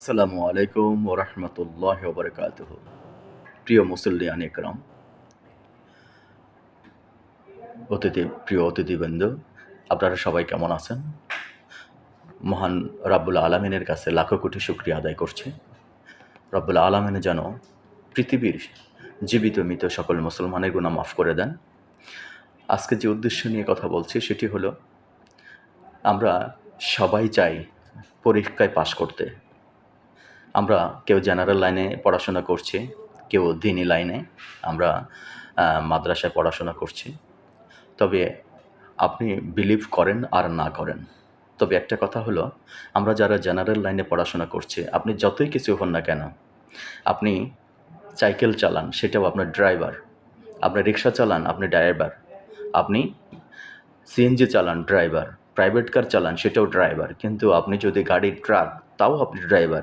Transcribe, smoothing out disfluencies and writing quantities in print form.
আসসালামু আলাইকুম ওরহমতুল্লাহ ওবরকাতুহ। প্রিয় মুসল্লিয়ান একরাম, প্রিয় অতিথিবৃন্দ, আপনারা সবাই কেমন আছেন? মহান রাব্বুল আলামিনের কাছে লাখো কোটি শুকরিয়া আদায় করছি। রাব্বুল আলামিন যেন পৃথিবীর জীবিত মৃত সকল মুসলমানের গুনাহ মাফ করে দেন। আজকে যে উদ্দেশ্য নিয়ে কথা বলছি সেটি হলো, আমরা সবাই চাই পরীক্ষায় পাশ করতে। আমরা কেউ জেনারেল লাইনে পড়াশোনা করছি, কেউ দ্বীনি লাইনে, আমরা মাদ্রাসায় পড়াশোনা করছি। তবে আপনি বিলিভ করেন আর না করেন, তবে একটা কথা হলো, আমরা যারা জেনারেল লাইনে পড়াশোনা করছি, আপনি যতই কিছু হন না কেন, আপনি সাইকেল চালান সেটাও আপনার ড্রাইভার, আপনি রিক্সা চালান আপনি ড্রাইভার, আপনি সিএনজি চালান ড্রাইভার, প্রাইভেট কার চালান সেটাও ড্রাইভার, কিন্তু আপনি যদি গাড়ির ট্রাক তাও আপনি ড্রাইভার।